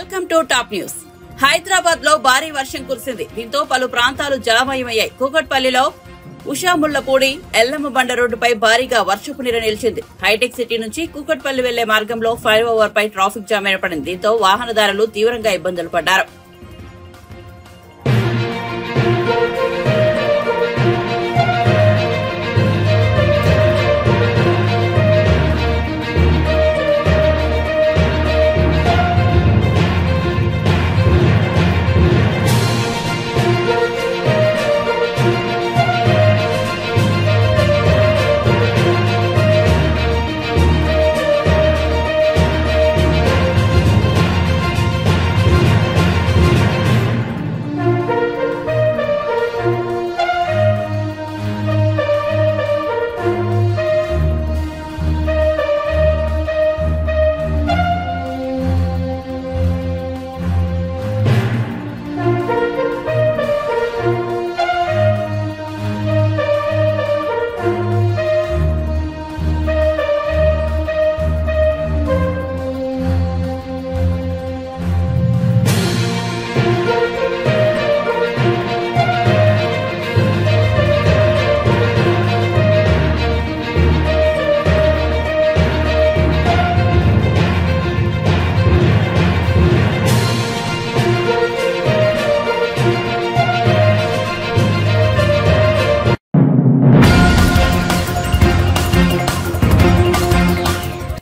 Welcome to top news. Hyderabad లో భారీ వర్షం కురిసింది. దీంతో పలు ప్రాంతాలు జలమయమయ్యాయి. కూకట్పల్లిలో ఉషాముళ్లపూడి ఎల్లమ్మ బండ రోడ్డుపై భారీగా వర్షపు నీరు నిలిచింది. హైటెక్ సిటీ నుంచి కూకట్పల్లి వెళ్లే మార్గంలో ఫ్లైఓవర్ పై ట్రాఫిక్ జామ్ ఏర్పడింది. దీంతో వాహనదారులు తీవ్రంగా ఇబ్బందులు పడ్డారు.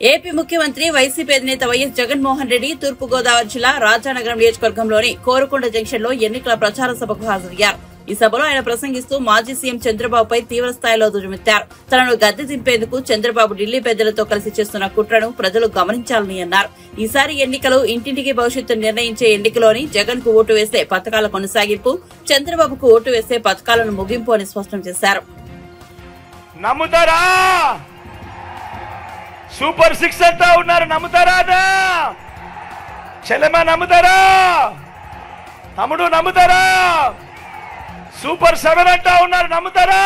ఏపీ ముఖ్యమంత్రి వైసీపీ అధినేత వైఎస్ జగన్మోహన్ రెడ్డి తూర్పుగోదావరి జిల్లా రాజానగరం నియోజకవర్గంలోని కోరుకొండ జంక్షన్ లో ఎన్నికల ప్రచార సభకు హాజరయ్యారు. ఈ సభలో ఆయన ప్రసంగిస్తూ మాజీ సీఎం చంద్రబాబుపై తీవ్ర స్థాయిలో దుర్మిత్తారు. తనను గద్దె దింపేందుకు చంద్రబాబు ఢిల్లీ పెద్దలతో కలిసి చేస్తున్న కుట్రను ప్రజలు గమనించాలని అన్నారు. ఈసారి ఎన్నికలు ఇంటింటికి భవిష్యత్తు నిర్ణయించే ఎన్నికలోని జగన్ కు ఓటు వేస్తే పథకాల కొనసాగింపు, చంద్రబాబుకు ఓటు వేస్తే పథకాలను ముగింపు అని స్పష్టం చేశారు. సూపర్ 6 అంటా ఉన్నారు, నమ్ముతారా? చెల్లెమ్మ నమ్ముతారా? తమ్ముడు నమ్ముతారా? సూపర్ 7 అంటా ఉన్నారు, నమ్ముతారా?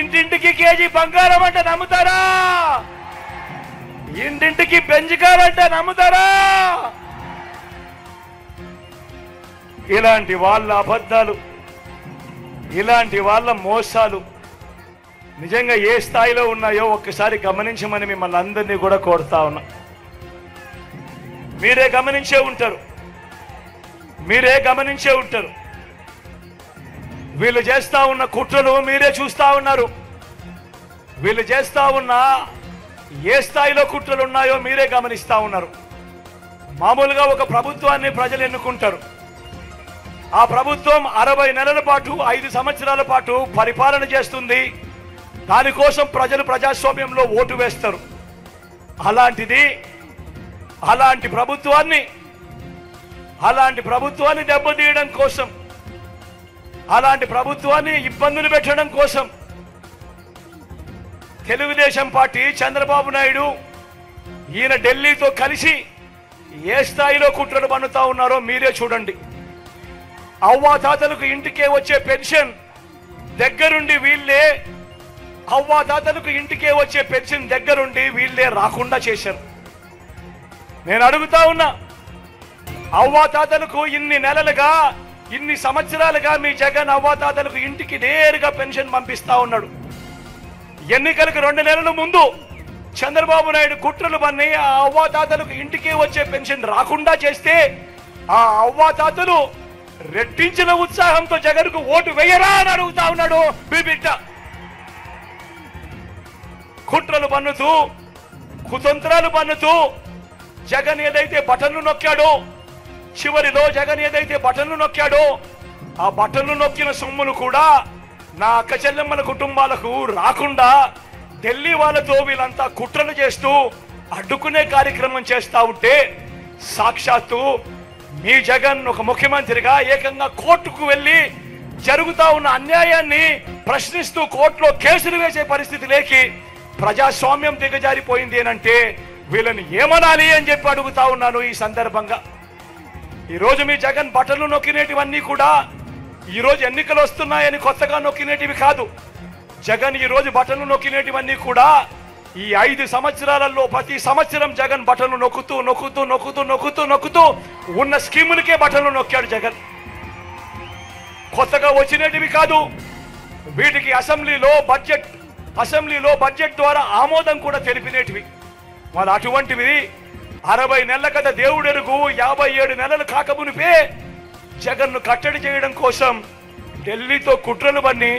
ఇంటింటికి కేజీ బంగారం అంటే నమ్ముతారా? ఇంటింటికి బెంజికారంటే నమ్ముతారా? ఇలాంటి వాళ్ళ అబద్ధాలు, ఇలాంటి వాళ్ళ మోసాలు నిజంగా ఏ స్థాయిలో ఉన్నాయో ఒక్కసారి గమనించమని మిమ్మల్ని అందరినీ కూడా కోరుతా ఉన్నా. మీరే గమనించే ఉంటారు. వీళ్ళు చేస్తా ఉన్న కుట్రలు మీరే చూస్తా ఉన్నారు. వీళ్ళు చేస్తా ఉన్న ఏ స్థాయిలో కుట్రలు ఉన్నాయో మీరే గమనిస్తా ఉన్నారు. మామూలుగా ఒక ప్రభుత్వాన్ని ప్రజలు ఎన్నుకుంటారు. ఆ ప్రభుత్వం 60 నెలల పాటు 5 సంవత్సరాల పాటు పరిపాలన చేస్తుంది. దానికోసం ప్రజలు ప్రజాస్వామ్యంలో ఓటు వేస్తారు. అలాంటి ప్రభుత్వాన్ని దెబ్బతీయడం కోసం, అలాంటి ప్రభుత్వాన్ని ఇబ్బందులు పెట్టడం కోసం తెలుగుదేశం పార్టీ చంద్రబాబు నాయుడు ఈయన ఢిల్లీతో కలిసి ఏ స్థాయిలో కుట్రలు పన్నుతా ఉన్నారో మీరే చూడండి. అవ్వాతాతలకు ఇంటికే వచ్చే పెన్షన్ దగ్గరుండి వీళ్ళే రాకుండా చేశారు. నేను అడుగుతా ఉన్నా, అవ్వాతాతలకు ఇన్ని సంవత్సరాలుగా మీ జగన్ అవ్వాతాతలకు ఇంటికి నేరుగా పెన్షన్ పంపిస్తా ఉన్నాడు. ఎన్నికలకు 2 నెలల ముందు చంద్రబాబు నాయుడు కుట్రలు పన్ని ఆ అవ్వాతాతలకు ఇంటికి వచ్చే పెన్షన్ రాకుండా చేస్తే ఆ అవ్వాతాతలు రెట్టించిన ఉత్సాహంతో జగన్కు ఓటు వేయరా అని అడుగుతా ఉన్నాడు మీ బిడ్డ. కుట్రలు పన్నుతూ, కుతంత్రాలు పన్నుతూ జగన్ ఏదైతే బటన్లు నొక్కాడో, చివరిలో జగన్ ఏదైతే బటన్లు నొక్కాడో ఆ బటన్లు నొక్కిన సొమ్ములు కూడా నా అక్క చెల్లెమ్మల కుటుంబాలకు రాకుండా ఢిల్లీ వాళ్ళతో వీళ్ళంతా కుట్రలు చేస్తూ అడ్డుకునే కార్యక్రమం చేస్తా ఉంటే సాక్షాత్తు మీ జగన్ ఒక ముఖ్యమంత్రిగా ఏకంగా కోర్టుకు వెళ్లి జరుగుతా ఉన్న అన్యాయాన్ని ప్రశ్నిస్తూ కోర్టులో కేసులు వేసే పరిస్థితి లేకి ప్రజాస్వామ్యం దిగజారిపోయింది అంటే వీళ్ళని ఏమనాలి అని చెప్పి అడుగుతా ఉన్నాను. ఈ సందర్భంగా ఈరోజు మీ జగన్ బటన్లు నొక్కినేటివన్నీ కూడా ఈరోజు ఎన్నికలు వస్తున్నాయని కొత్తగా నొక్కినేటివి కాదు. జగన్ ఈరోజు బటన్లు నొక్కినేటివన్నీ కూడా ఈ 5 సంవత్సరాలలో ప్రతి సంవత్సరం జగన్ బటన్లు నొక్కుతూ నొక్కుతూ నొక్కుతూ నొక్కుతూ నొక్కుతూ ఉన్న స్కీములకే బటన్లు నొక్కాడు జగన్. కొత్తగా వచ్చినటివి కాదు, వీటికి అసెంబ్లీలో బడ్జెట్ ద్వారా ఆమోదం కూడా తెలిపినటివి. మరి అటువంటివి 60 నెలల కథ దేవుడెరుగు 57 నెలలు కాకమునిపే జగన్ను కట్టడి చేయడం కోసం ఢిల్లీతో కుట్రలు పన్ని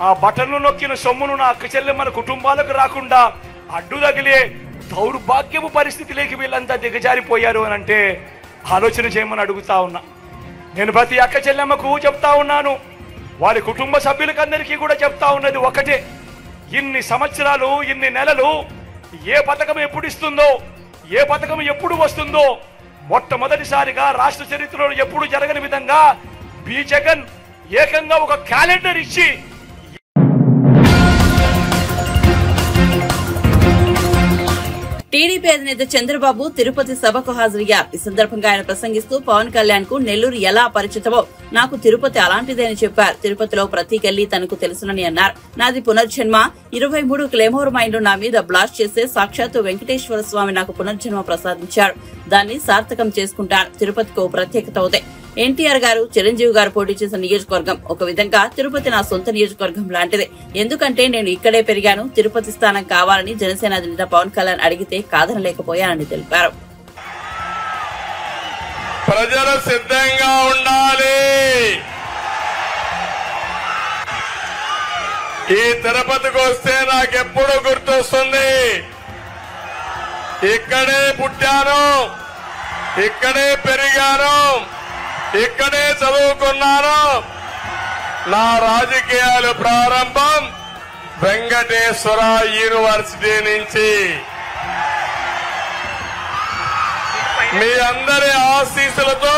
ఆ బటన్లు నొక్కిన సొమ్మును నా అక్క చెల్లెమ్మల కుటుంబాలకు రాకుండా అడ్డు తగిలే దౌర్భాగ్యపు పరిస్థితిలోకి వీళ్ళంతా దిగజారిపోయారు అని అంటే ఆలోచన చేయమని అడుగుతా ఉన్నా. నేను ప్రతి అక్క చెల్లెమ్మకు చెప్తా ఉన్నాను, వారి కుటుంబ సభ్యులకందరికీ కూడా చెప్తా ఉన్నది ఒకటే, ఇన్ని సంవత్సరాలు ఇన్ని నెలలు ఏ పథకం ఎప్పుడు ఇస్తుందో, ఏ పథకం ఎప్పుడు వస్తుందో మొట్టమొదటిసారిగా రాష్ట్ర చరిత్రలో ఎప్పుడు జరగని విధంగా జగన్ ఏకంగా ఒక క్యాలెండర్ ఇచ్చి టీడీపీ అధినేత చంద్రబాబు తిరుపతి సభకు హాజరయ్యారు. ఈ సందర్భంగా ఆయన ప్రసంగిస్తూ పవన్ కళ్యాణ్ కు నెల్లూరు ఎలా పరిచితమో నాకు తిరుపతి అలాంటిదే అని చెప్పారు. తిరుపతిలో ప్రతి గల్లీ తనకు తెలుసునని అన్నారు. నాది పునర్జన్మ. 23 క్లెమోర్ మైండ్లు నా మీద బ్లాస్ట్ చేస్తే సాక్షాత్తు వెంకటేశ్వర స్వామి నాకు పునర్జన్మ ప్రసాదించారు. దాన్ని సార్థకం చేసుకుంటాను. తిరుపతికి ఓ ప్రత్యేకత ఉంది. ఎన్టీఆర్ గారు, చిరంజీవి గారు పోటీ చేసిన నియోజకవర్గం ఒక విధంగా తిరుపతి నా సొంత నియోజకవర్గం లాంటిదే. ఎందుకంటే నేను ఇక్కడే పెరిగాను. తిరుపతి స్థానం కావాలని జనసేన అధినేత పవన్ కళ్యాణ్ అడిగితే కాదనలేకపోయానని తెలిపారు. ప్రజలు సిద్ధంగా ఉండాలి. ఈ తిరుపతికి వస్తే నాకెప్పుడు గుర్తొస్తుంది, ఇక్కడే పుట్టాను, ఇక్కడే పెరిగాను, ఇక్కడే చదువుకున్నాను. నా రాజకీయాలు ప్రారంభం వెంకటేశ్వర యూనివర్సిటీ నుంచి. మీ అందరి ఆశీస్సులతో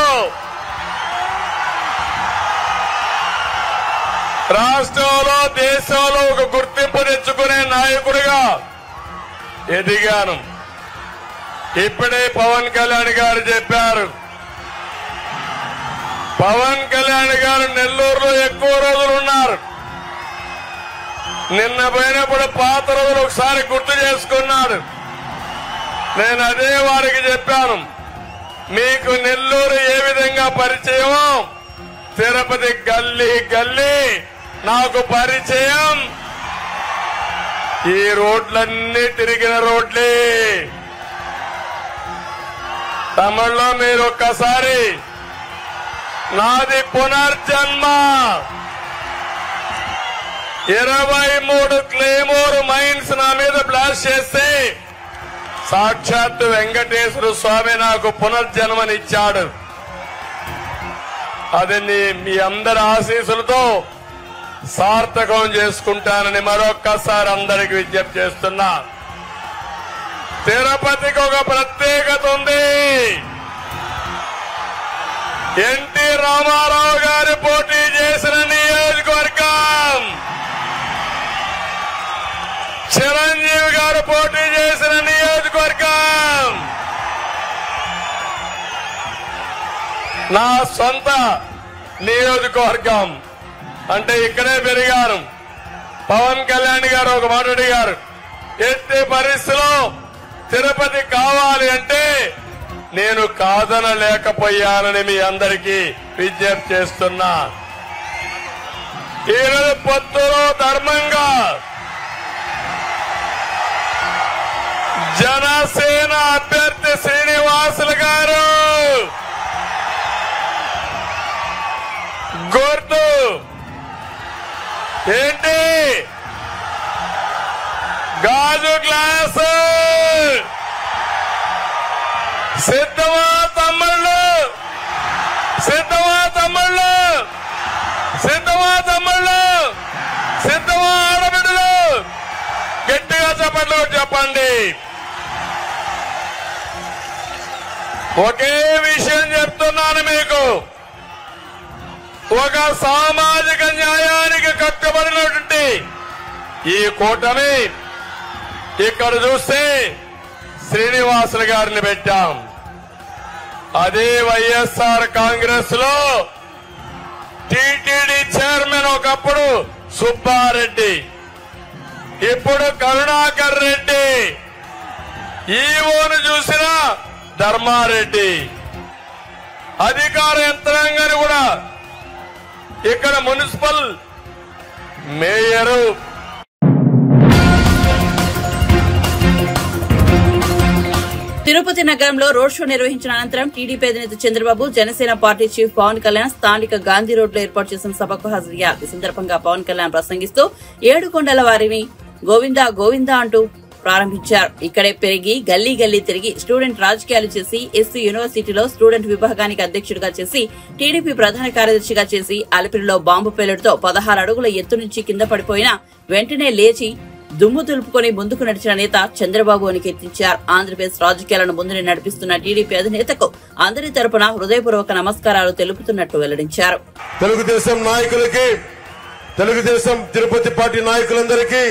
రాష్ట్రంలో దేశంలో ఒక గుర్తింపు తెచ్చుకునే నాయకుడిగా ఎదిగాను. ఇప్పుడే పవన్ కళ్యాణ్ గారు చెప్పారు, పవన్ కళ్యాణ్ గారు నెల్లూరులో ఎక్కువ రోజులు ఉన్నారు. నిన్న పోయినప్పుడు పాత రోజులు ఒకసారి గుర్తు చేసుకున్నాడు. నేను అదే వారికి చెప్పాను, మీకు నెల్లూరు ఏ విధంగా పరిచయమో తిరుపతి గల్లీ గల్లీ నాకు పరిచయం. ఈ రోడ్లన్నీ తిరిగిన రోడ్లే. తమిళలో మీరు ఒక్కసారి నాది పునర్జన్మ 23 క్లెమోర్ మైన్స్ నా మీద బ్లాస్ట్ చేస్తే సాక్షాత్తు వెంకటేశ్వర స్వామి నాకు పునర్జన్మనిచ్చాడు. అది మీ అందరి ఆశీస్సులతో సార్థకం చేసుకుంటానని మరొక్కసారి అందరికి విజ్ఞప్తి చేస్తున్నా. తిరుపతికి ఒక ప్రత్యేకత ఉంది. ఎన్టీ రామారావు గారు పోటీ చేసిన నియోజకవర్గం, చిరంజీవి గారు పోటీ చేసిన నియోజకవర్గం, నా సొంత నియోజకవర్గం. అంటే ఇక్కడే పెరిగాను. పవన్ కళ్యాణ్ గారు ఒక మాట అడిగారు, ఎట్టి పరిస్థితిలో తిరుపతి కావాలి అంటే నేను కాదనలేకపోయానని మీ అందరికీ విజ్ఞప్తి చేస్తున్నా. ఈరోజు పొత్తులో ధర్మంగా జనసేన అభ్యర్థి శ్రీనివాసులు గారు గుర్తు ఏంటి? గాజు గ్లాసు. సిద్ధమా తమ్ముళ్ళు? సిద్ధమా తమ్ముళ్ళు? సిద్ధమా తమ్ముళ్ళు? సిద్ధమా ఆడబిడ్డలు? గట్టిగా చెప్పండి, చెప్పండి. ఒకే విషయం చెప్తున్నాను మీకు, ఒక సామాజిక న్యాయానికి కట్టుబడినటువంటి ఈ కూటమి ఇక్కడ చూస్తే శ్రీనివాసులు గారిని పెట్టాం. అదే వైఎస్ఆర్ కాంగ్రెస్ లో టీటీడీ చైర్మన్ ఒకప్పుడు సుబ్బారెడ్డి, ఇప్పుడు కరుణాకర్ రెడ్డి, ఈవోను చూసిన ధర్మారెడ్డి, అధికార యంత్రాంగాన్ని కూడా ఇక్కడ మున్సిపల్ మేయరు తిరుపతి నగరంలో రోడ్ షో నిర్వహించిన అనంతరం టీడీపీ అధినేత చంద్రబాబు, జనసేన పార్టీ చీఫ్ పవన్ కళ్యాణ్ స్థానిక గాంధీ రోడ్ లో ఏర్పాటు చేసిన సభకు హాజరయ్యారు. ఈ సందర్భంగా పవన్ కళ్యాణ్ ప్రసంగిస్తూ 7 కొండల వారిని గోవిందా గోవిందా అంటూ ప్రారంభించారు. ఇక్కడే పెరిగి గల్లీ గల్లీ తిరిగి స్టూడెంట్ రాజకీయాలు చేసి ఎస్సీ యూనివర్సిటీలో స్టూడెంట్ విభాగానికి అధ్యక్షుడిగా చేసి టీడీపీ ప్రధాన కార్యదర్శిగా చేసి అలిపిరిలో బాంబు పేలుడుతో 16 అడుగుల ఎత్తు నుంచి కింద పడిపోయినా వెంటనే లేచి దుమ్ము దులుపుకొని ముందుకు నడిచిన నేత చంద్రబాబు అని కీర్తించారు. ఆంధ్రప్రదేశ్ రాజకీయాలను ముందుని నడిపిస్తున్న టీడీపీ అధినేతకు అందరి తరపున హృదయపూర్వక నమస్కారాలు తెలుపుతున్నట్టు వెల్లడించారు. తెలుగుదేశం నాయకులకి, తెలుగుదేశం తిరుపతి పార్టీ నాయకులందరికీ,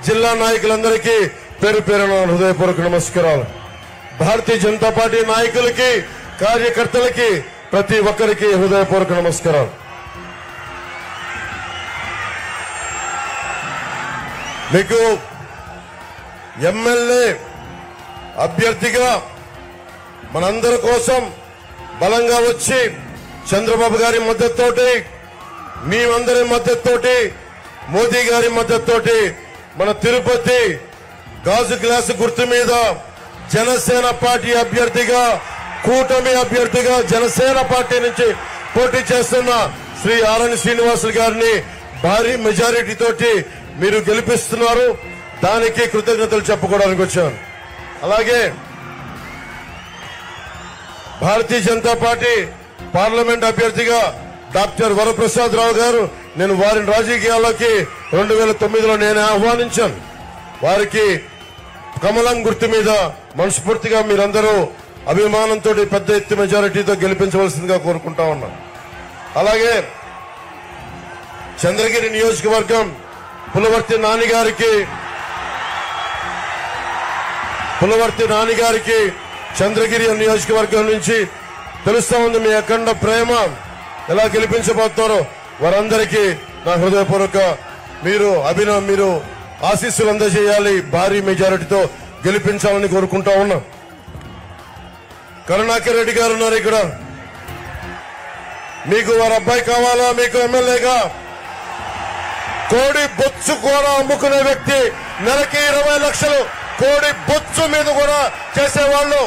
జిల్లా నాయకులందరికీ పేరు పేరున హృదయపూర్వక నమస్కారాలు. భారతీయ జనతా పార్టీ నాయకులకి, కార్యకర్తలకి, ప్రతి ఒక్కరికి హృదయపూర్వక నమస్కారాలు. మీకు ఎమ్మెల్యే అభ్యర్థిగా మనందరి కోసం బలంగా వచ్చి చంద్రబాబు గారి మద్దతుతోటి, మేమందరి మద్దతుతోటి, మోదీ గారి మద్దతుతోటి మన తిరుపతి గాజు గ్లాసు గుర్తు మీద జనసేన పార్టీ అభ్యర్థిగా, కూటమి అభ్యర్థిగా జనసేన పార్టీ నుంచి పోటీ చేస్తున్న శ్రీ ఆరణి శ్రీనివాసులు గారిని భారీ మెజారిటీ తోటి మీరు గెలిపిస్తున్నారు. దానికి కృతజ్ఞతలు చెప్పుకోవడానికి వచ్చాను. అలాగే భారతీయ జనతా పార్టీ పార్లమెంట్ అభ్యర్థిగా డాక్టర్ వరప్రసాద్ రావు గారు, నేను వారిని రాజకీయాల్లోకి 2009లో నేను ఆహ్వానించాను. వారికి కమలం గుర్తు మీద మనస్ఫూర్తిగా మీరందరూ అభిమానంతో పెద్ద ఎత్తు మెజారిటీతో గెలిపించవలసిందిగా కోరుకుంటా ఉన్నాం. అలాగే చంద్రగిరి నియోజకవర్గం పులవర్తి నానిగారికి చంద్రగిరి నియోజకవర్గం నుంచి తెలుస్తా ఉంది మీ అఖండ ప్రేమ. ఎలా గెలిపించబోతున్నారో వారందరికీ నా హృదయపూర్వక మీరు ఆశీస్సులు అందజేయాలి. భారీ మెజారిటీతో గెలిపించాలని కోరుకుంటా ఉన్నాం. కరుణాకర్ రెడ్డి గారు ఉన్నారు ఇక్కడ. మీకు వారి అబ్బాయి కావాలా? మీకు ఎమ్మెల్యేగా కోడి బొచ్చు కూడా అమ్ముకునే వ్యక్తి, నెలకి 20 లక్షలు కోడి బొచ్చు మీద కూడా చేసేవాళ్ళు,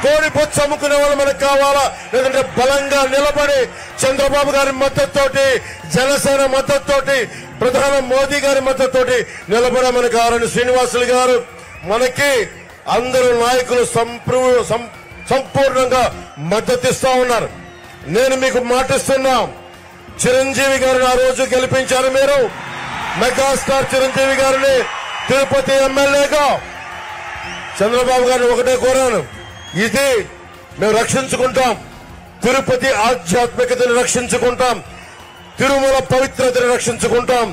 కోడి బొచ్చు అమ్ముకునే వాళ్ళు మనకు కావాలా? లేదంటే బలంగా నిలబడి చంద్రబాబు గారి మద్దతుతోటి, జనసేన మద్దతుతోటి, ప్రధాని మోదీ గారి మద్దతుతోటి నిలబడే మనకు ఆరణి శ్రీనివాసులు గారు, మనకి అందరూ నాయకులు సంపూర్ణంగా మద్దతిస్తా ఉన్నారు. నేను మీకు మాటిస్తున్నా, చిరంజీవి గారిని ఆ రోజు గెలిపించారు మీరు. మెగాస్టార్ చిరంజీవి గారిని తిరుపతి ఎమ్మెల్యేగా చంద్రబాబు గారిని ఒకటే కోరాను, ఇది మేము రక్షించుకుంటాం, తిరుపతి ఆధ్యాత్మికతను రక్షించుకుంటాం, తిరుమల పవిత్రతను రక్షించుకుంటాం,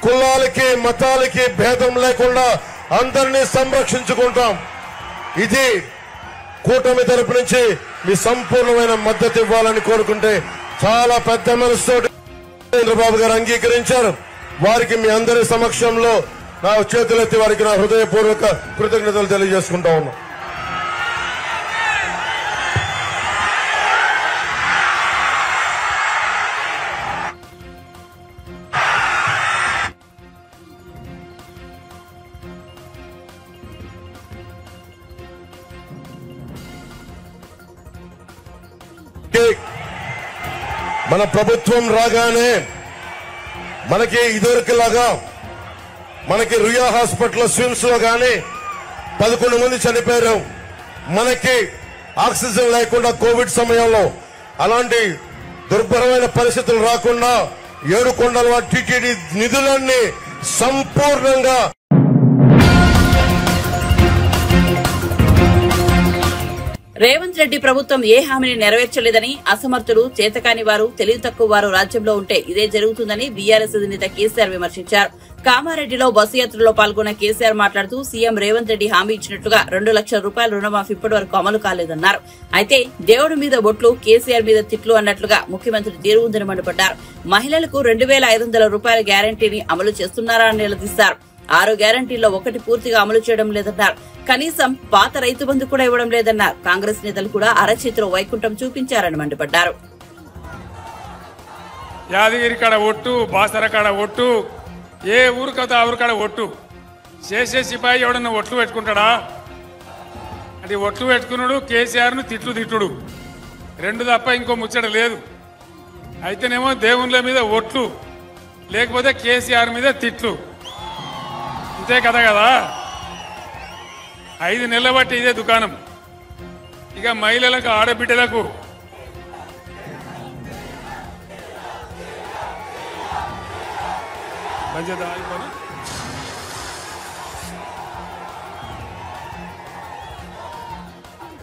కులాలకి మతాలకి భేదం లేకుండా అందరినీ సంరక్షించుకుంటాం. ఇది కూటమి తరపు నుంచి మీ సంపూర్ణమైన మద్దతు ఇవ్వాలని కోరుకుంటే చాలా పెద్ద మనసుతో చంద్రబాబు గారు అంగీకరించారు. వారికి మీ అందరి సమక్షంలో నా చేతులెత్తి వారికి నా హృదయపూర్వక కృతజ్ఞతలు తెలియజేసుకుంటా ఉన్నా. మన ప్రభుత్వం రాగానే మనకి ఇదివరకులాగా మనకి రుయా హాస్పిటల్ స్విమ్స్ లో గానీ 11 మంది చనిపోయారు. మనకి ఆక్సిజన్ లేకుండా కోవిడ్ సమయంలో అలాంటి దుర్భరమైన పరిస్థితులు రాకుండా 7 కొండల టీటీడీ నిధులన్నీ సంపూర్ణంగా రేవంత్ రెడ్డి ప్రభుత్వం ఏ హామీని నెరవేర్చలేదని, అసమర్థులు, చేతకాని వారు, తెలివి తక్కువ వారు రాజ్యంలో ఉంటే ఇదే జరుగుతుందని బీఆర్ఎస్ అధినేత కేసీఆర్ విమర్శించారు. కామారెడ్డిలో బస్సు యాత్రలో పాల్గొన్న కేసీఆర్ మాట్లాడుతూ సీఎం రేవంత్ రెడ్డి హామీ ఇచ్చినట్లుగా 2 లక్షల రూపాయల రుణమాఫీ ఇప్పటి వరకు అమలు కాలేదన్నారు. అయితే దేవుడి మీద బొట్లు, కేసీఆర్ మీద తిట్లు అన్నట్లుగా ముఖ్యమంత్రి తీరు ఉందని మండిపడ్డారు. మహిళలకు 2,500 రూపాయల గ్యారంటీని అమలు చేస్తున్నారా అని నిలదీశారు. 6 గ్యారంటీల్లో ఒకటి పూర్తిగా అమలు చేయడం లేదన్నారు. కనీసం పాత రైతు బంధు కూడా ఇవ్వడం లేదన్నారు. కాంగ్రెస్ నేతలు కూడా అరచేతిలో వైకుంఠం చూపించారని మండిపడ్డారు. యాదగిరి కాడ ఒట్టు, బాసర కాడ ఒట్టు, ఏ ఊరు కదా ఆ ఊరు కాడ ఒట్టు. చేసే సిపాయి ఎవడన్నా ఒట్లు పెట్టుకుంటాడా? అంటే ఒట్లు పెట్టుకున్నాడు, కేసీఆర్ను తిట్టుడు రెండు తప్ప ఇంకో ముచ్చట లేదు. అయితేనేమో దేవుళ్ళ మీద ఒట్లు, లేకపోతే కేసీఆర్ మీద తిట్లు, ఇంతే కదా. 5 నెలల బట్టి ఇదే దుకాణం. ఇక మహిళలకు, ఆడబిడ్డలకు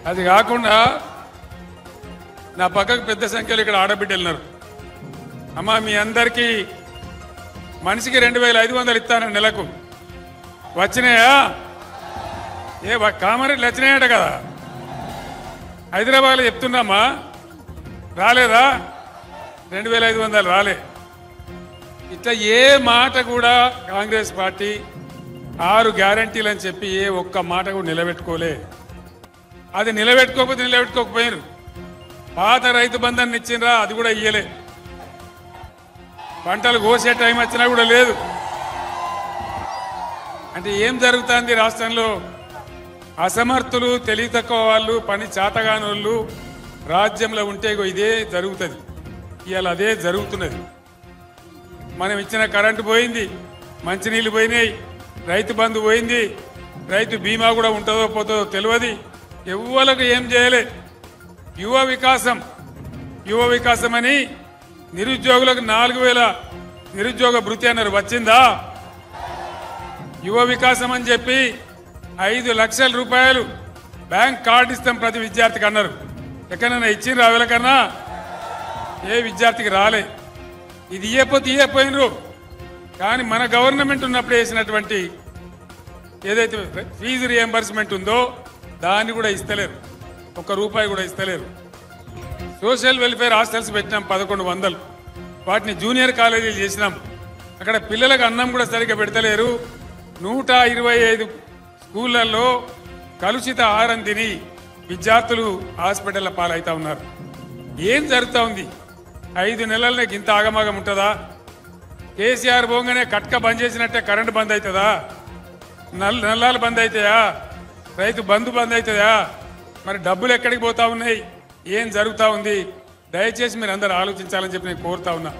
అది కాకుండా నా పక్కకు పెద్ద సంఖ్యలో ఇక్కడ ఆడబిడ్డలు ఉన్నారు. అమ్మా, మీ అందరికీ మనిషికి 2500 ఇస్తాను నెలకు. వచ్చినాయా? కామారెడ్డి వచ్చినాయట కదా, హైదరాబాద్లో చెప్తున్నామా, రాలేదా? 2500 రాలే. ఇట్లా ఏ మాట కూడా కాంగ్రెస్ పార్టీ 6 గ్యారంటీలు అని చెప్పి ఏ ఒక్క మాట కూడా నిలబెట్టుకోలే. అది నిలబెట్టుకోకపోయారు. పాత రైతు బంధాన్ని ఇచ్చిండ్రా, అది కూడా ఇయ్యలే. పంటలు కోసే టైం వచ్చినా కూడా లేదు. అంటే ఏం జరుగుతుంది రాష్ట్రంలో? అసమర్థులు, తెలివి తక్కువ వాళ్ళు, పని చేతగాని వాళ్ళు రాజ్యంలో ఉంటే ఇదే జరుగుతుంది. ఇవాళ అదే జరుగుతున్నది. మనం ఇచ్చిన కరెంటు పోయింది, మంచినీళ్ళు పోయినాయి, రైతు బంధు పోయింది, రైతు బీమా కూడా ఉంటుందో పోతుందో తెలియదు. ఎవ్వలకు ఏం చేయలే. యువ వికాసం అని నిరుద్యోగులకు 4000 నిరుద్యోగ భృతి అన్నారు, వచ్చిందా? యువ వికాసం అని చెప్పి 5 లక్షల రూపాయలు బ్యాంక్ కార్డు ఇస్తాం ప్రతి విద్యార్థికి అన్నారు. ఎక్కడైనా ఇచ్చిండ్రు? అవలకన్నా ఏ విద్యార్థికి రాలే. ఇది ఇయ్యపోయినరు. కానీ మన గవర్నమెంట్ ఉన్నప్పుడు వేసినటువంటి ఏదైతే ఫీజు రియంబర్స్మెంట్ ఉందో దాన్ని కూడా ఇస్తలేరు, ₹1 కూడా ఇస్తలేరు. సోషల్ వెల్ఫేర్ హాస్టల్స్ పెట్టినాం 1100, వాటిని జూనియర్ కాలేజీలు చేసినాం. అక్కడ పిల్లలకు అన్నం కూడా సరిగ్గా పెడతలేరు. 125 స్కూళ్లలో కలుషిత ఆహారం తిని విద్యార్థులు హాస్పిటల్ల పాలవుతా ఉన్నారు. ఏం జరుగుతూ ఉంది? 5 నెలలనే ఇంత ఆగమాగం ఉంటుందా? కేసీఆర్ పోగానే కట్క బంద్ చేసినట్టే కరెంటు బంద్ అవుతుందా? నల్లాలు బంద్ అవుతాయా? రైతు బంధు బంద్ అవుతుందా? మరి డబ్బులు ఎక్కడికి పోతా ఉన్నాయి? ఏం జరుగుతూ ఉంది? దయచేసి మీరు అందరూ ఆలోచించాలని చెప్పి నేను కోరుతా ఉన్నా.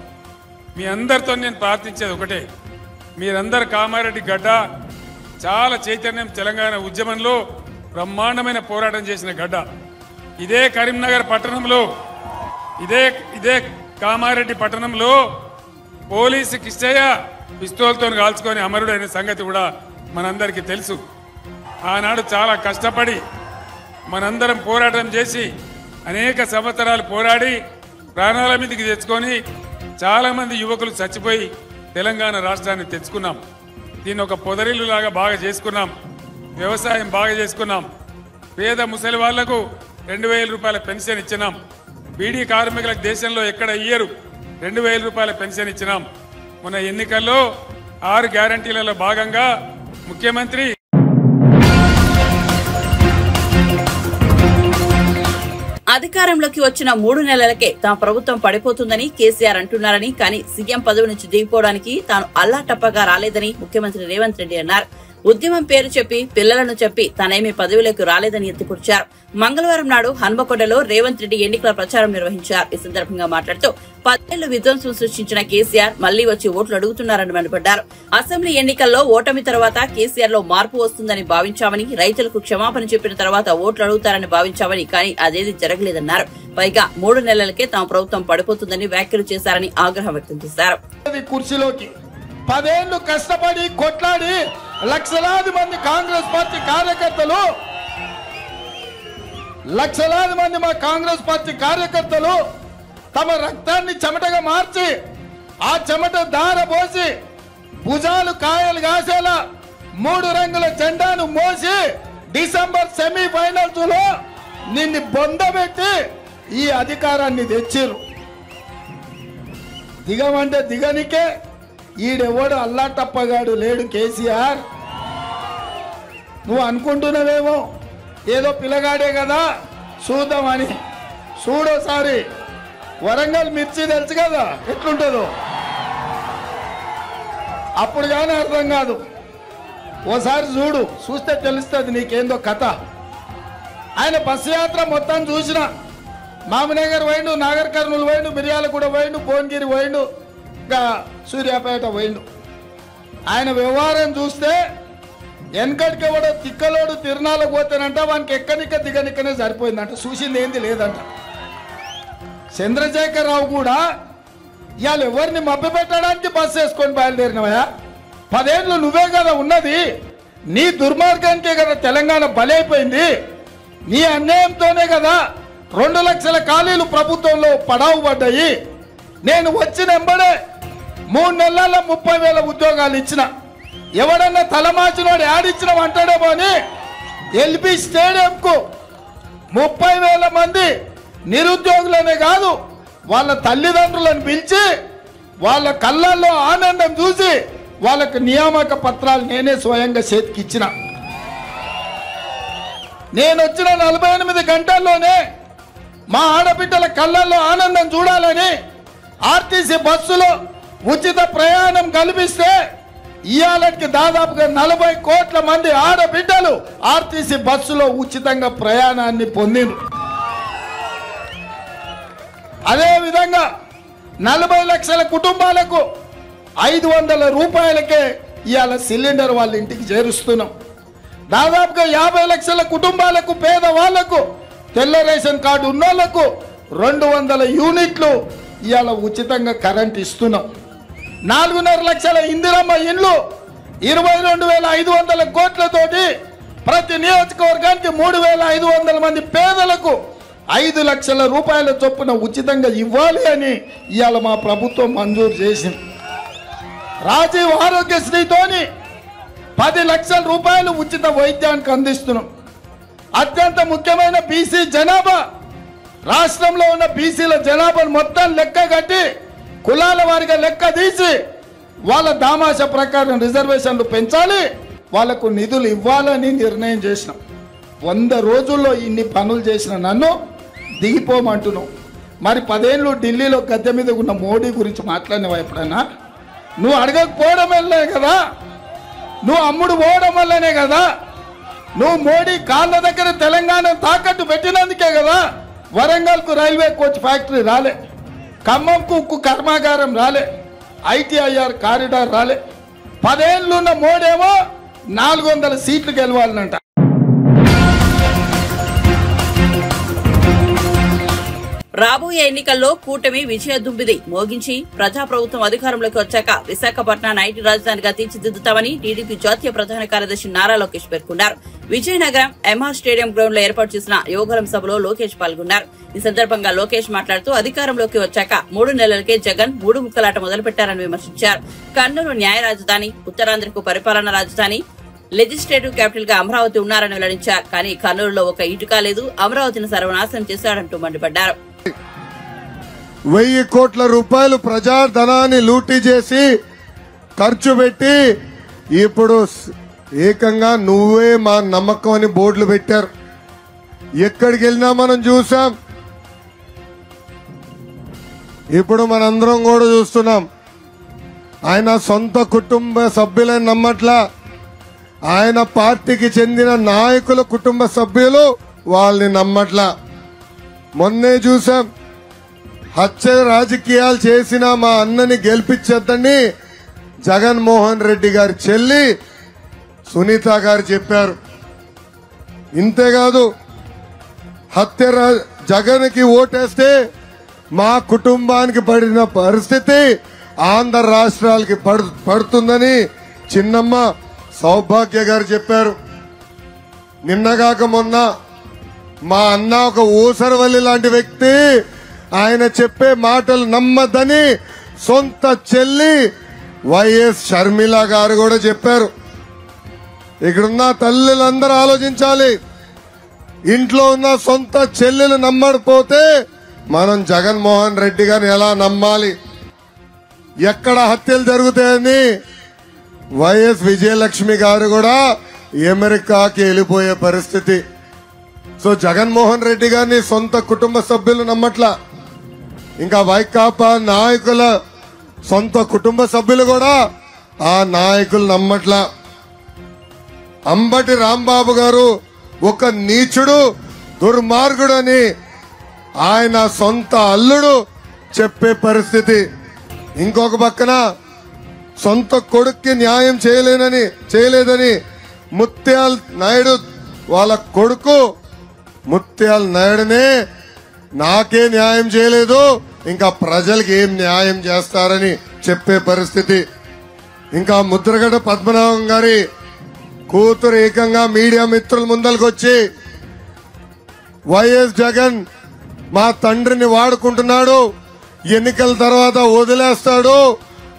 మీ అందరితో నేను ప్రార్థించేది ఒకటే, మీరందరు కామారెడ్డి గడ్డ చాలా చైతన్యం, తెలంగాణ ఉద్యమంలో బ్రహ్మాండమైన పోరాటం చేసిన గడ్డ. ఇదే కరీంనగర్ పట్టణంలో, ఇదే కామారెడ్డి పట్టణంలో పోలీసు కిష్టయ్య పిస్తోల్తో కాల్చుకొని అమరుడైన సంగతి కూడా మనందరికీ తెలుసు. ఆనాడు చాలా కష్టపడి మనందరం పోరాటం చేసి అనేక సంవత్సరాలు పోరాడి ప్రాణాల మీదకి తెచ్చుకొని చాలామంది యువకులు చచ్చిపోయి తెలంగాణ రాష్ట్రాన్ని తెచ్చుకున్నాం. దీన్ని ఒక పొదరిల్లు లాగా బాగా చేసుకున్నాం. వ్యవసాయం బాగా చేసుకున్నాం. పేద ముసలి వాళ్లకు 2000 రూపాయల పెన్షన్ ఇచ్చినాం. బీడీ కార్మికులకు దేశంలో ఎక్కడ ఇయ్యరు 2000 రూపాయల పెన్షన్ ఇచ్చినాం. మన ఎన్నికల్లో 6 గ్యారంటీలలో భాగంగా ముఖ్యమంత్రి అధికారంలోకి వచ్చిన 3 నెలలకే తమ ప్రభుత్వం పడిపోతుందని కేసీఆర్ అంటున్నారని, కానీ సీఎం పదవి నుంచి దిగిపోవడానికి తాను అల్లాటప్పగా రాలేదని ముఖ్యమంత్రి రేవంత్ రెడ్డి అన్నారు. ఉద్యమం పేరు చెప్పి పిల్లలను చెప్పి తానేమీ పదవిలోకి రాలేదని ఎత్తిపుడిచారు. మంగళవారం నాడు హన్మకొండలో రేవంత్ రెడ్డి ఎన్నికల ప్రచారం నిర్వహించారు. ఈ సందర్భంగా మాట్లాడుతూ 10 ఏళ్లు విధ్వంసం సృష్టించిన కేసీఆర్ మళ్లీ వచ్చి ఓట్లు అడుగుతున్నారని మండిపడ్డారు. అసెంబ్లీ ఎన్నికల్లో ఓటమి తర్వాత కేసీఆర్ లో మార్పు వస్తుందని భావించామని, రైతులకు క్షమాపణ చెప్పిన తర్వాత ఓట్లు అడుగుతారని భావించామని, కానీ అదేది జరగలేదన్నారు. పైగా 3 నెలలకే తమ ప్రభుత్వం పడిపోతుందని వ్యాఖ్యలు చేశారని ఆగ్రహం వ్యక్తం చేశారు. కుర్చీలోకి 10 ఏళ్లు కష్టపడి కొట్లాడి లక్షలాది మంది కాంగ్రెస్ పార్టీ కార్యకర్తలు, లక్షలాది మంది మా కాంగ్రెస్ పార్టీ కార్యకర్తలు తమ రక్తాన్ని చెమటగా మార్చి ఆ చెమట ధార పోసి భుజాలు కాయలు కాసేలా 3 రంగుల జెండాను మోసి డిసెంబర్ సెమీఫైనల్స్ లో నిన్ను బొందబెట్టి ఈ అధికారాన్ని తెచ్చిరు. దిగమంటే దిగనికే, ఈడెవడు అల్లాటప్పగాడు లేడు కేసీఆర్. నువ్వు అనుకుంటున్నావేమో ఏదో పిల్లగాడే కదా చూద్దామని. చూడోసారి వరంగల్ మిర్చి తెలుసు కదా ఎట్లుంటుందో, అప్పుడు కానీ అర్థం కాదు. ఓసారి చూస్తే తెలుస్తుంది నీకేందో కథ. ఆయన బస్సు యాత్ర మొత్తం చూసిన. మామనగర్ పోయిండు, నాగర్ కర్నూలు పోయిండు, మిర్యాలగూడ పోయిండు, భువనగిరి పోయిండు, ఇంకా సూర్యాపేట పోయిండు. ఆయన వ్యవహారం చూస్తే వెనకటికి ఎవడో తిక్కలోడు తిరునాళ్ళకు పోతేనంట వానికి ఎక్కనిక్క దిగనిక్కనే సరిపోయిందంట, చూసింది ఏంది లేదంట. చంద్రశేఖరరావు కూడా ఇవాళ ఎవరిని మభ్య పెట్టడానికి బస్సు వేసుకొని బయలుదేరినవయా? 10 ఏళ్ళు నువ్వే కదా ఉన్నది. నీ దుర్మార్గానికే కదా తెలంగాణ బలైపోయింది. నీ అన్యాయంతోనే కదా 2 లక్షల ఖాళీలు ప్రభుత్వంలో పడావు పడ్డాయి. నేను వచ్చిన వెంబడే 3 నెలల 30,000 ఉద్యోగాలు ఇచ్చిన. ఎవడన్నా తలమాచినోడు యాడిచ్చినావు అంటాడేమో అని ఎల్బీ స్టేడియంకు 30,000 మంది నిరుద్యోగులనే కాదు వాళ్ళ తల్లిదండ్రులను పిలిచి వాళ్ళ కళ్ళల్లో ఆనందం చూసి వాళ్ళకు నియామక పత్రాలు నేనే స్వయంగా చేతికిచ్చిన. నేను వచ్చిన 48 గంటల్లోనే మా ఆడబిడ్డల కళ్ళల్లో ఆనందం చూడాలని ఆర్టీసీ బస్సులో ఉచిత ప్రయాణం కల్పిస్తే ఇవాళకి దాదాపుగా 40 కోట్ల మంది ఆడబిడ్డలు ఆర్టీసీ బస్సులో ఉచితంగా ప్రయాణాన్ని పొందిండ్రు. అదేవిధంగా 40 లక్షల కుటుంబాలకు 500 రూపాయలకే ఇవాళ సిలిండర్ వాళ్ళ ఇంటికి చేరుస్తున్నాం. దాదాపుగా 50 లక్షల కుటుంబాలకు పేదవాళ్లకు తెల్ల రేషన్ కార్డు ఉన్నోళ్లకు 200 యూనిట్లు ఇవాళ ఉచితంగా కరెంట్ ఇస్తున్నాం. 4.5 లక్షల ఇందిరమ్మ ఇండ్లు 22,500 కోట్లతోటి ప్రతి నియోజకవర్గానికి 3,500 మంది పేదలకు 5 లక్షల రూపాయల చొప్పున ఉచితంగా ఇవ్వాలి అని ఇవాళ మా ప్రభుత్వం మంజూరు చేసింది. రాజీవ్ ఆరోగ్యశ్రీతోని 10 లక్షల రూపాయలు ఉచిత వైద్యానికి అందిస్తున్నాం. అత్యంత ముఖ్యమైన బీసీ జనాభా, రాష్ట్రంలో ఉన్న బీసీల జనాభాను మొత్తం లెక్క కట్టి కులాల వారిగా లెక్క తీసి వాళ్ళ దామాష ప్రకారం రిజర్వేషన్లు పెంచాలి, వాళ్లకు నిధులు ఇవ్వాలని నిర్ణయం చేసినాం. 100 రోజుల్లో ఇన్ని పనులు చేసిన నన్ను దిగిపోమంటున్నావు. మరి 10 ఏళ్ళు ఢిల్లీలో గద్దె మీద ఉన్న మోడీ గురించి మాట్లాడినవా ఎప్పుడైనా? నువ్వు అడగకపోవడం వల్లనే కదా, నువ్వు అమ్ముడు పోవడం వల్లనే కదా, నువ్వు మోడీ కాళ్ళ దగ్గర తెలంగాణ తాకట్టు పెట్టినందుకే కదా వరంగల్కు రైల్వే కోచ్ ఫ్యాక్టరీ రాలే, ఖమ్మంకు ఉక్కు కర్మాగారం రాలే, ఐటీఐఆర్ కారిడార్ రాలే. 10 ఏళ్ళు ఉన్న మోడేమో 400 సీట్లు గెలవాలనంట. రాబోయే ఎన్నికల్లో కూటమి విజయదుంబిది మోగించి ప్రజాప్రభుత్వం అధికారంలోకి వచ్చాక విశాఖపట్నాన్ని ఐటీ రాజధానిగా తీర్చిదిద్దుతామని టీడీపీ జాతీయ ప్రధాన కార్యదర్శి నారా లోకేష్ పేర్కొన్నారు. విజయనగరం ఎంఆర్ స్టేడియం గ్రౌండ్ లో ఏర్పాటు చేసిన యువగలం సభలో లోకేష్ పాల్గొన్నారు. ఈ సందర్భంగా లోకేష్ మాట్లాడుతూ అధికారంలోకి వచ్చాక 3 నెలలకే జగన్ 3 ముక్కలాట మొదలుపెట్టారని విమర్శించారు. కర్నూలు న్యాయ రాజధాని, ఉత్తరాంధ్రకు పరిపాలనా రాజధాని, లెజిస్లేటివ్ క్యాపిటల్ గా అమరావతి ఉన్నారని వెల్లడించారు. కానీ కర్నూలులో ఒక ఇటుక లేదు, అమరావతిని సర్వనాశనం చేశాడంటూ మండిపడ్డారు. 1000 కోట్ల రూపాయలు ప్రజాధనాన్ని లూటీ చేసి ఖర్చు పెట్టి ఇప్పుడు ఏకంగా నువ్వే మా నమ్మకం అని బోర్డులు పెట్టారు. ఎక్కడికి వెళ్ళినా మనం చూసాం. ఇప్పుడు మనందరం కూడా చూస్తున్నాం. ఆయన సొంత కుటుంబ సభ్యులని నమ్మట్లా, ఆయన పార్టీకి చెందిన నాయకుల కుటుంబ సభ్యులు వాళ్ళని నమ్మట్లా. మొన్నే చూసాం, హత్య రాజకీయాలు చేసిన మా అన్నని గెలిపించద్దని జగన్మోహన్ రెడ్డి గారి చెల్లి సునీత గారు చెప్పారు. ఇంతేకాదు, జగన్కి ఓటేస్తే మా కుటుంబానికి పడిన పరిస్థితి ఆంధ్ర రాష్ట్రాలకి పడుతుందని చిన్నమ్మ సౌభాగ్య గారు చెప్పారు. నిన్నగాక మొన్న మా అన్న ఒక ఊసరవల్లి లాంటి వ్యక్తి, ఆయన చెప్పే మాటలు నమ్మద్దని సొంత చెల్లి వైఎస్ షర్మిల గారు కూడా చెప్పారు. ఇక్కడున్న తల్లులందరూ ఆలోచించాలి. ఇంట్లో ఉన్న సొంత చెల్లెలు నమ్మకపోతే మనం జగన్మోహన్ రెడ్డి గారిని ఎలా నమ్మాలి? ఎక్కడ హత్యలు జరుగుతాయని వైఎస్ విజయలక్ష్మి గారు కూడా అమెరికాకి వెళ్ళిపోయే పరిస్థితి. సో జగన్మోహన్ రెడ్డి గారిని సొంత కుటుంబ సభ్యులు నమ్మట్లా, ఇంకా వైకాపా నాయకుల సొంత కుటుంబ సభ్యులు కూడా ఆ నాయకులు నమ్మట్లా. అంబటి రాంబాబు గారు ఒక నీచుడు, దుర్మార్గుడు అని ఆయన సొంత అల్లుడు చెప్పే పరిస్థితి. ఇంకొక పక్కన సొంత కొడుక్కి న్యాయం చేయలేదని ముత్యాల్ నాయుడు వాళ్ళ కొడుకు ముత్యాల్ నాయుడునే నాకే న్యాయం చేయలేదు, ఇంకా ప్రజలకు ఏం న్యాయం చేస్తారని చెప్పే పరిస్థితి. ఇంకా ముద్రగడ పద్మనాభం గారి కూతురు ఏకంగా మీడియా మిత్రుల ముందరకు వచ్చి వైఎస్ జగన్ మా తండ్రిని వాడుకుంటున్నాడు, ఎన్నికల తర్వాత వదిలేస్తాడు,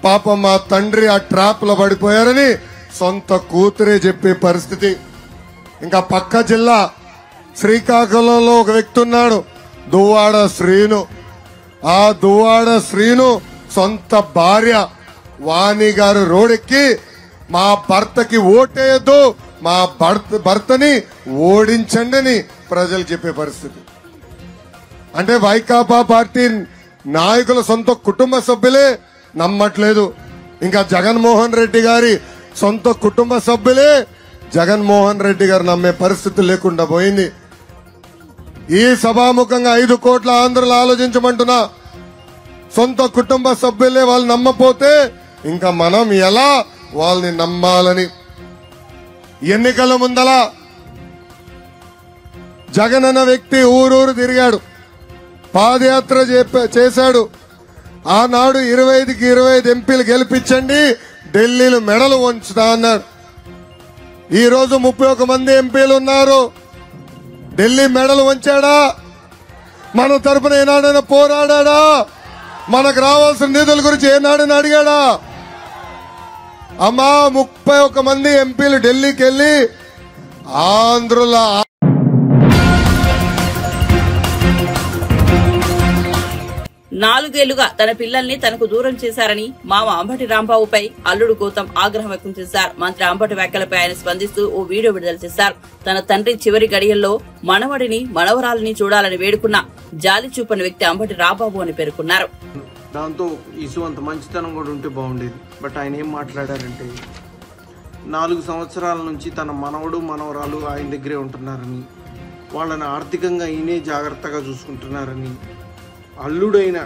పాపం మా తండ్రి ఆ ట్రాప్ లో పడిపోయారని సొంత కూతురే చెప్పే పరిస్థితి. ఇంకా పక్క జిల్లా శ్రీకాకుళంలో ఒక వ్యక్తి ఉన్నాడు, దువ్వాడ శ్రీను. ఆ దువ్వాడ శ్రీను సొంత భార్య వాణి గారు రోడ్డెక్కి మా భర్తకి ఓటేయద్దు, మా భర్తని ఓడించండి అని ప్రజలు చెప్పే పరిస్థితి. అంటే వైకాపా పార్టీ నాయకుల సొంత కుటుంబ సభ్యులే నమ్మట్లేదు, ఇంకా జగన్మోహన్ రెడ్డి గారి సొంత కుటుంబ సభ్యులే జగన్మోహన్ రెడ్డి గారు నమ్మే పరిస్థితి లేకుండా పోయింది. ఈ సభాముఖంగా 5 కోట్ల ఆంధ్రులు ఆలోచించమంటున్నా, సొంత కుటుంబ సభ్యులే వాళ్ళు నమ్మపోతే ఇంకా మనం ఎలా వాళ్ళని నమ్మాలని. ఎన్నికల ముందల జగన్ అన్న వ్యక్తి ఊరూరు తిరిగాడు, పాదయాత్ర చేశాడు. ఆనాడు 25కి 25 ఎంపీలు గెలిపించండి, ఢిల్లీలో మెడలు వంచుతా అన్నాడు. ఈ రోజు 31 మంది ఎంపీలు ఉన్నారు. ఢిల్లీ మెడలు వంచాడా? మన తరపున ఏనాడైనా పోరాడా? మనకు రావాల్సిన నిధుల గురించి ఏనాడైనా అడిగాడా? అమ్మా 31 మంది ఎంపీలు ఢిల్లీకి వెళ్లి ఆంధ్రుల 4 ఏళ్లుగా తన పిల్లల్ని తనకు దూరం చేశారని మామ అంబటి రాంబాబుపై అల్లుడు గౌతమ్ ఆగ్రహం వ్యక్తం చేశారు. మంత్రి అంబటి వ్యాఖ్యలపై ఆయన స్పందిస్తూ ఓ వీడియో విడుదల చేశారు. తన తండ్రి చివరి గడియల్లో మనవడిని మనవరాలని చూడాలని వేడుకున్న జాలి చూపని వ్యక్తి అంబటి రాంబాబు అని పేర్కొన్నారు. దాంతో ఇసువంత మంచితనం కూడా ఉంటే బాగుండేది. బట్ ఆయన ఏం మాట్లాడారంటే 4 సంవత్సరాల నుంచి తన మనవడు మనవరాలు ఆయన దగ్గరే ఉంటున్నారని, వాళ్ళని ఆర్థికంగా ఈయనే జాగ్రత్తగా చూసుకుంటున్నారని, అల్లుడైన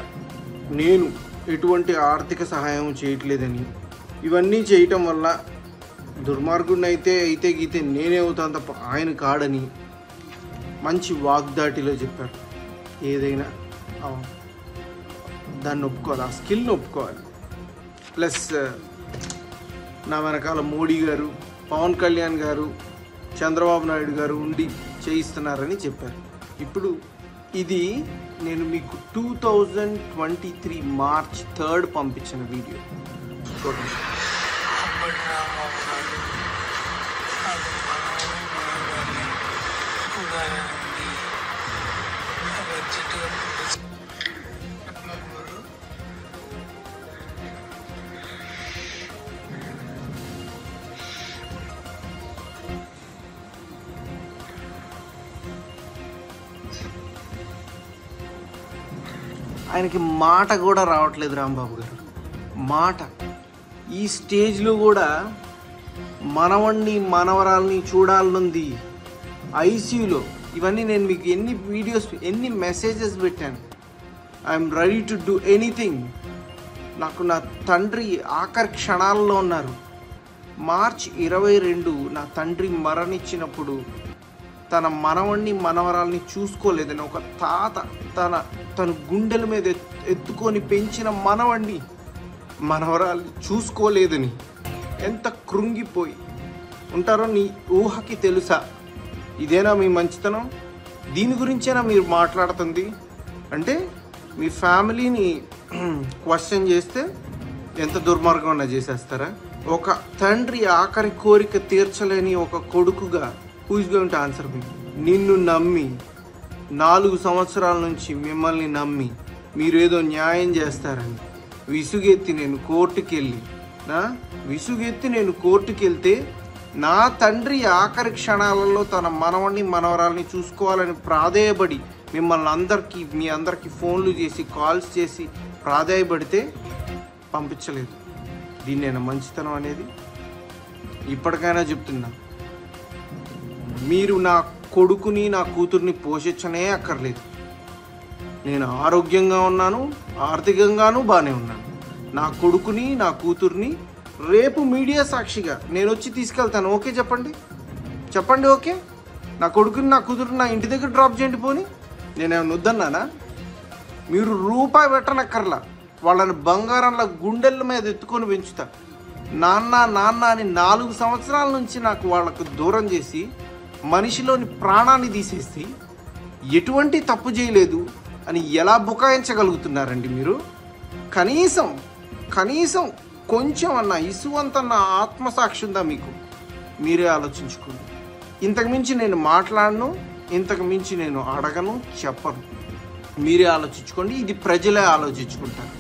నేను ఎటువంటి ఆర్థిక సహాయం చేయట్లేదని, ఇవన్నీ చేయటం వల్ల దుర్మార్గుడిని అయితే గీతే నేనే అవుతాను తప్ప ఆయన కాడని మంచి వాగ్దాటిలో చెప్పారు. ఏదైనా దాన్ని ఒప్పుకోవాలి, ఆ స్కిల్ని ఒప్పుకోవాలి. ప్లస్ నా వెనకాల మోడీ గారు, పవన్ కళ్యాణ్ గారు, చంద్రబాబు నాయుడు గారు ఉండి చేయిస్తున్నారని చెప్పారు. ఇప్పుడు ఇది నేను మీకు 2023 మార్చ్ 3 పంపించిన వీడియో. ఆయనకి మాట కూడా రావట్లేదు రాంబాబు గారు, మాట. ఈ స్టేజ్లో కూడా మనవణ్ణి మనవరాల్ని చూడాలనుంది ఐసీయూలో. ఇవన్నీ నేను మీకు ఎన్ని వీడియోస్ ఎన్ని మెసేజెస్ పెట్టాను. I'm ready to do anything. నాకు నా తండ్రి ఆఖరి క్షణాల్లో ఉన్నారు. మార్చ్ 22 నా తండ్రి మరణించినప్పుడు తన మనవణ్ణి మనవరాల్ని చూసుకోలేదని ఒక తాత తన గుండెల మీద ఎత్తుకొని పెంచిన మనవణ్ణి మనవరాల్ని చూసుకోలేదని ఎంత కృంగిపోయి ఉంటారో నీ ఊహకి తెలుసా? ఇదేనా మీ మంచితనం? దీని గురించేనా మీరు మాట్లాడుతుంది? అంటే మీ ఫ్యామిలీని క్వశ్చన్ చేస్తే ఎంత దుర్మార్గం చేసేస్తారా? ఒక తండ్రి ఆఖరి కోరిక తీర్చలేని ఒక కొడుకుగా who is going to answer me? నిన్ను నమ్మి 4 సంవత్సరాల నుంచి మిమ్మల్ని నమ్మి మీరేదో న్యాయం చేస్తారని విసుగెత్తి నేను కోర్టుకి వెళ్తే నా తండ్రి ఆఖరి క్షణాలలో తన మనవణ్ణి మనవరాల్ని చూసుకోవాలని ప్రాధేయపడి మీ అందరికీ ఫోన్లు చేసి కాల్స్ చేసి ప్రాధేయపడితే పంపించలేదు. దీన్నేనా మంచితనం అనేది? ఇప్పటికైనా చెప్తున్నా, మీరు నా కొడుకుని నా కూతుర్ని పోషించనే అక్కర్లేదు. నేను ఆరోగ్యంగా ఉన్నాను, ఆర్థికంగానూ బాగానే ఉన్నాను. నా కొడుకుని నా కూతుర్ని రేపు మీడియా సాక్షిగా నేను వచ్చి తీసుకెళ్తాను. ఓకే చెప్పండి ఓకే. నా కొడుకుని నా కూతుర్ని నా ఇంటి దగ్గర డ్రాప్ చేయండి. పోని నేనేమన్నా వద్దన్నానా? మీరు రూపాయి పెట్టనక్కర్లా, వాళ్ళని బంగారంలా గుండెల మీద ఎత్తుకొని పెంచుతా. నాన్న అని 4 సంవత్సరాల నుంచి నాకు వాళ్ళకు దూరం చేసి మనిషిలోని ప్రాణాన్ని తీసేసి ఎటువంటి తప్పు చేయలేదు అని ఎలా బుకాయించగలుగుతున్నారండి మీరు? కనీసం కొంచెం అన్న ఇసువంతన్న ఆత్మసాక్షి ఉందా మీకు? మీరే ఆలోచించుకోండి. ఇంతకుమించి నేను మాట్లాడను, ఇంతకుమించి నేను అడగను, చెప్పను. మీరే ఆలోచించుకోండి. ఇది ప్రజలే ఆలోచించుకుంటారు.